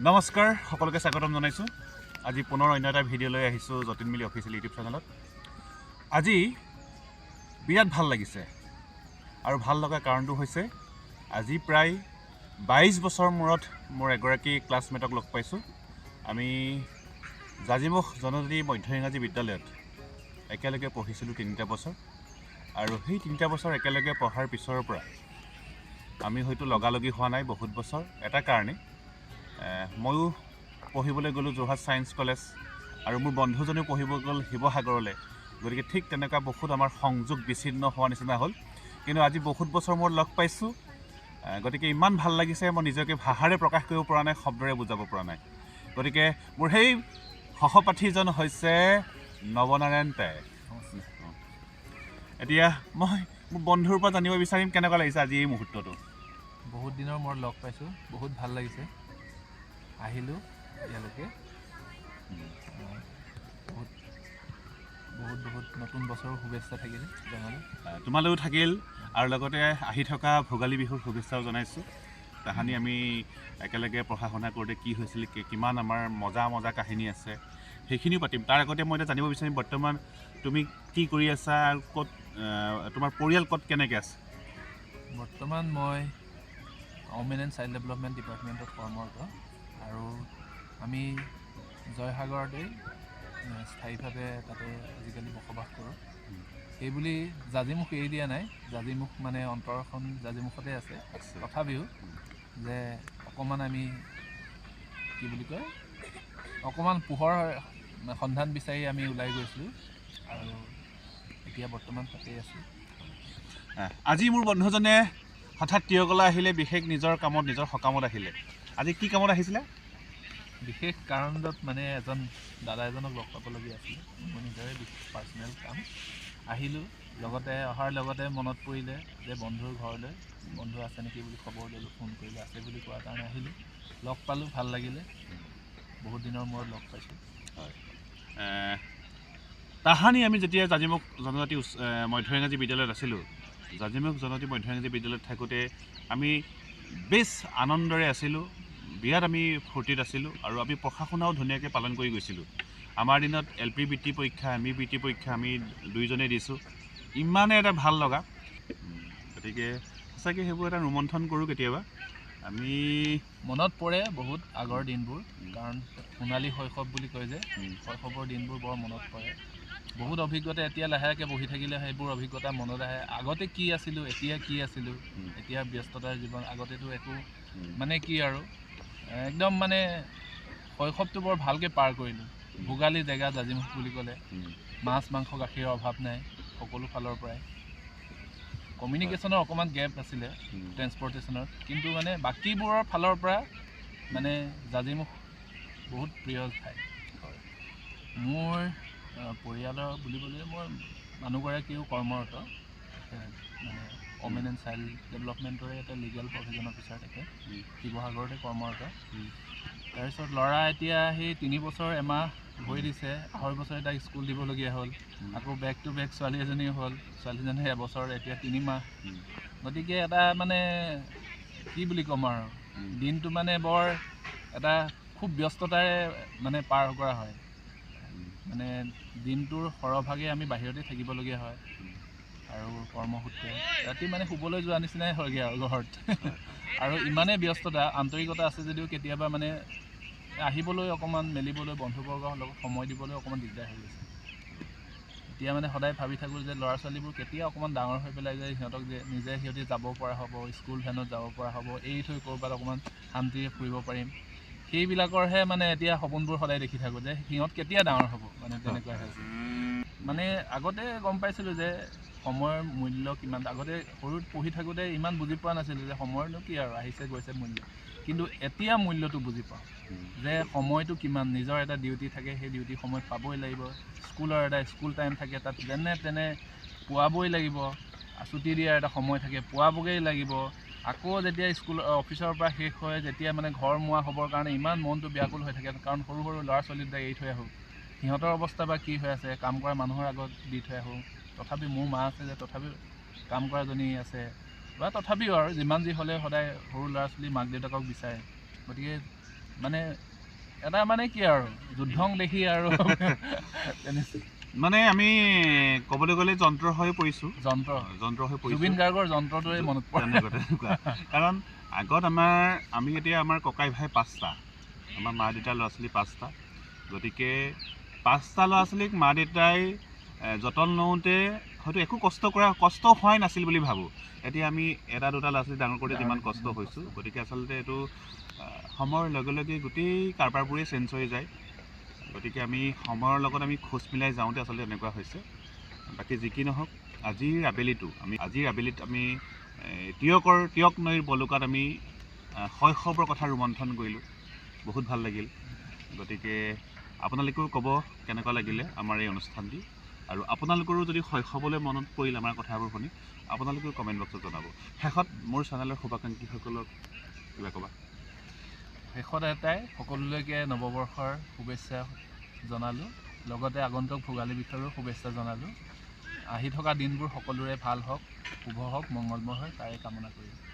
নমস্কাৰ সকলোকে স্বাগতম জনাইছোঁ। আজি পুনৰ অন্য এটা ভিডিঅ' লৈ আহিছোঁ যতীন মিলি অফিচিয়েল ইউটিউব চেনেলত। আজি বিৰাট ভাল লাগিছে আৰু ভাল লগা কাৰণটো হৈছে আজি প্ৰায় 22 বছৰ মূৰত মোৰ এগৰাকী ক্লাছমেটক লগ পাইছোঁ। আমি জাজিমুখ জনজাতি মধ্য ইংৰাজী বিদ্যালয়ত একেলগে পঢ়িছিলোঁ 3টা বছৰ, আৰু সেই 3টা বছৰ একেলগে পঢ়াৰ পিছৰ পৰা আমি হয়তো লগালগি হোৱা নাই বহুত বছৰ। এটা কাৰণে ময়ো পঢ়িবলৈ গ'লোঁ যোৰহাট ছায়েন্স কলেজ, আৰু মোৰ বন্ধুজনেও পঢ়িব গ'ল শিৱসাগৰলৈ। গতিকে ঠিক তেনেকুৱা বহুত আমাৰ সংযোগ বিচ্ছিন্ন হোৱা নিচিনা হ'ল। কিন্তু আজি বহুত বছৰ মূৰত লগ পাইছোঁ, গতিকে ইমান ভাল লাগিছে মই নিজকে ভাষাৰে প্ৰকাশ কৰিব পৰা নাই, শব্দৰে বুজাব পৰা নাই। গতিকে মোৰ সেই সহপাঠীজন হৈছে নৱনাৰায়ণ টাই। এতিয়া মই মোৰ বন্ধুৰ পৰা জানিব বিচাৰিম কেনেকুৱা লাগিছে আজি এই মুহূৰ্তটো। বহুত দিনৰ মূৰত লগ পাইছোঁ, বহুত ভাল লাগিছে। আহিলোঁ ইয়ালৈকে, বহুত নতুন বছৰৰ শুভেচ্ছা থাকিল জনালোঁ। তোমালৈও থাকিল, আৰু লগতে আহি থকা ভোগালী বিহুৰ শুভেচ্ছাও জনাইছোঁ। তাহানি আমি একেলগে পঢ়া শুনা কৰোঁতে কি হৈছিল, কিমান আমাৰ মজা কাহিনী আছে, সেইখিনিও পাতিম। তাৰ আগতে মই এতিয়া জানিব বিচাৰিম বৰ্তমান তুমি কি কৰি আছা আৰু ক'ত, তোমাৰ পৰিয়াল ক'ত কেনেকৈ আছে? বৰ্তমান মই ওমেন এণ্ড চাইল্ড ডেভেলপমেণ্ট ডিপাৰ্টমেণ্টত কৰ্মৰত, আৰু আমি জয়সাগৰতেই স্থায়ীভাৱে তাতে আজিকালি বসবাস কৰোঁ। সেইবুলি জাজিমুখ এৰি দিয়া নাই, জাজিমুখ মানে অন্তৰখন জাজিমুখতে আছে। তথাপিও যে অকণমান আমি কি বুলি কয়, অকণমান পোহৰ সন্ধান বিচাৰি আমি ওলাই গৈছিলোঁ, আৰু এতিয়া বৰ্তমান তাতেই আছোঁ। আজি মোৰ বন্ধুজনে হঠাৎ তিয়কলা আহিলে, বিশেষ নিজৰ কামত, নিজৰ সকামত আহিলে। আজি কি কামত আহিছিলে? বিশেষ কাৰণত মানে এজন দাদা এজনক লগ পাবলগীয়া আছিলে, মোৰ নিজৰে বিশেষ পাৰ্চনেল কাম। আহিলোঁ, অহাৰ লগতে মনত পৰিলে যে বন্ধুৰ ঘৰলৈ, বন্ধু আছে নেকি বুলি খবৰ ল'লোঁ, ফোন কৰিলে, আছে বুলি কোৱাৰ কাৰণে আহিলোঁ। লগ পালোঁ, ভাল লাগিলে, বহুত দিনৰ মূৰত লগ পাইছোঁ। হয়, তাহানি আমি যেতিয়া জাজিমুখ জনজাতি মধ্য ইংৰাজী বিদ্যালয়ত আছিলোঁ, জাজিমুখ জনজাতি মধ্য ইংৰাজী বিদ্যালয়ত থাকোঁতে আমি বেছ আনন্দৰে আছিলোঁ, বিৰাট আমি ফূৰ্তিত আছিলোঁ, আৰু আমি পঢ়া শুনাও ধুনীয়াকৈ পালন কৰি গৈছিলোঁ। আমাৰ দিনত LP বৃত্তি পৰীক্ষা, ME বৃত্তি পৰীক্ষা আমি দুয়োজনেই দিছোঁ। ইমানে এটা ভাল লগা, গতিকে সঁচাকৈ সেইবোৰ এটা ৰোমন্থন কৰোঁ কেতিয়াবা। আমি মনত পৰে বহুত আগৰ দিনবোৰ, কাৰণ সোণালী শৈশৱ বুলি কয় যে, শৈশৱৰ দিনবোৰ বৰ মনত পৰে। বহুত অভিজ্ঞতা এতিয়া লাহেকৈ বহি থাকিলে সেইবোৰ অভিজ্ঞতা মনত আহে। আগতে কি আছিলোঁ, এতিয়া কি আছিলোঁ, এতিয়া ব্যস্ততাৰ জীৱন। আগতেতো একো মানে কি আৰু একদম মানে শৈশৱটো বৰ ভালকৈ পাৰ কৰিলোঁ। ভোগালী জেগা জাজিমুখ বুলি ক'লে মাছ মাংস গাখীৰৰ অভাৱ নাই, সকলো ফালৰ পৰাই। কমিউনিকেশ্যনৰ অকণমান গেপ আছিলে ট্ৰেন্সপৰ্টেশ্যনত, কিন্তু মানে বাকীবোৰৰ ফালৰ পৰা মানে জাজিমুখ বহুত প্ৰিয় ঠাই। মোৰ পৰিয়ালৰ বুলিবলৈ মই মানুহগৰাকীও কৰ্মৰত, মানে ওমেন এণ্ড চাইল্ড ডেভেলপমেণ্টৰে এটা লিগেল প্ৰভিজন অফিচাৰ থাকে, শিৱসাগৰতে কৰ্মৰত। তাৰপিছত ল'ৰা এতিয়া সেই 3 বছৰ এমাহ ভৰি দিছে, 2.5 বছৰ তাক স্কুল দিবলগীয়া হ'ল। আকৌ বেক টু বেক ছোৱালী এজনীও হ'ল, ছোৱালীজনী এবছৰ, এতিয়া 3 মাহ। গতিকে এটা মানে কি বুলি ক'ম আৰু, দিনটো মানে বৰ এটা খুব ব্যস্ততাৰে মানে পাৰ কৰা হয়। মানে দিনটোৰ সৰহভাগে আমি বাহিৰতে থাকিবলগীয়া হয়, আৰু কৰ্মসূত্ৰে ৰাতি মানে শুবলৈ যোৱা নিচিনাই হয়গৈ আৰু ঘৰত। আৰু ইমানেই ব্যস্ততা, আন্তৰিকতা আছে যদিও কেতিয়াবা মানে আহিবলৈ অকণমান মেলিবলৈ, বন্ধুবৰ্গৰ লগত সময় দিবলৈ অকণমান দিগদাৰ হৈ গৈছে। এতিয়া মানে সদায় ভাবি থাকোঁ যে ল'ৰা ছোৱালীবোৰ কেতিয়া অকণমান ডাঙৰ হৈ পেলাই যে সিহঁতক যে সিহঁতি যাব পৰা হ'ব, স্কুল ভেনত যাব পৰা হ'ব, এৰি থৈ ক'ৰবাত অকণমান শান্তিৰে ফুৰিব পাৰিম। সেইবিলাকৰহে মানে এতিয়া সপোনবোৰ সদায় দেখি থাকোঁ যে সিহঁত কেতিয়া ডাঙৰ হ'ব, মানে তেনেকুৱা হৈছে। মানে আগতে গম পাইছিলোঁ যে সময়ৰ মূল্য কিমান। আগতে সৰুত পঢ়ি থাকোঁতে ইমান বুজি পোৱা নাছিলোঁ যে সময়ৰনো কি আৰু, আহিছে গৈছে মূল্য। কিন্তু এতিয়া মূল্যটো বুজি পাওঁ যে সময়টো কিমান। নিজৰ এটা ডিউটি থাকে, সেই ডিউটি সময়ত পাবই লাগিব। স্কুলৰ এটা স্কুল টাইম থাকে, তাত যেনে তেনে পোৱাবই লাগিব। ছুটি দিয়াৰ এটা সময় থাকে, পোৱাবগৈ লাগিব। আকৌ যেতিয়া স্কুল অফিচৰ পৰা শেষ হয়, যেতিয়া মানে ঘৰ মোৱা হ'বৰ কাৰণে ইমান মনটো ব্যাকুল হৈ থাকে, কাৰণ সৰু সৰু ল'ৰা ছোৱালীবিলাক এৰি থৈ আহোঁ, সিহঁতৰ অৱস্থা বা কি হৈ আছে, কাম কৰা মানুহৰ আগত দি থৈ আহোঁ। তথাপি মোৰ মা আছে যে, তথাপিও কাম কৰাজনী আছে, বা তথাপিও আৰু যিমান যি হ'লে সদায় সৰু ল'ৰা ছোৱালী মাক দেউতাকক বিচাৰে। গতিকে মানে এটা মানে কি আৰু যুদ্ধং দেখি আৰু মানে আমি ক'বলৈ গ'লে যন্ত্ৰ হৈ পৰিছোঁ, যন্ত্ৰ হৈ পৰিছোঁ। জুবিন গাৰ্গৰ যন্ত্ৰটোৱে মনত পৰে। তেনেকুৱা কাৰণ আগত আমি এতিয়া আমাৰ ককাই ভাই 5টা, আমাৰ মা দেউতাৰ ল'ৰা ছোৱালী 5টা, গতিকে 5টা ল'ৰা ছোৱালীক মা দেউতাই যতন লওঁতে হয়তো একো কষ্ট হোৱাই নাছিল বুলি ভাবোঁ। এতিয়া আমি এটা দুটা ল'ৰা ছোৱালী ডাঙৰ কৰোঁতে যিমান কষ্ট হৈছোঁ, গতিকে আচলতে এইটো সময়ৰ লগে লগে গোটেই কাৰবাৰবোৰেই চেঞ্জ হৈ যায়। গতিকে আমি সময়ৰ লগত আমি খোজ মিলাই যাওঁতে আচলতে এনেকুৱা হৈছে। বাকী যি কি নহওক, আজিৰ আবেলিত আমি টিয়ক নৈৰ বলুকাত আমি শৈশৱৰ কথা ৰোমন্থন কৰিলোঁ, বহুত ভাল লাগিল। গতিকে আপোনালোকেও ক'ব কেনেকুৱা লাগিলে আমাৰ এই অনুষ্ঠানটি, আৰু আপোনালোকৰো যদি শৈশৱলৈ মনত পৰিল আমাৰ কথাবোৰ শুনি, আপোনালোকেও কমেণ্ট বক্সত জনাব। শেষত মোৰ চেনেলৰ শুভাকাংক্ষীসকলক কিবা ক'বা? শেষত এটাই, সকলোলৈকে নৱবৰ্ষৰ শুভেচ্ছা জনালোঁ, লগতে আগন্তুক ভোগালী বিহুৰো শুভেচ্ছা জনালোঁ। আহি থকা দিনবোৰ সকলোৰে ভাল হওক, শুভ হওক, মংগলময় হয়, তাৰে কামনা কৰিলোঁ।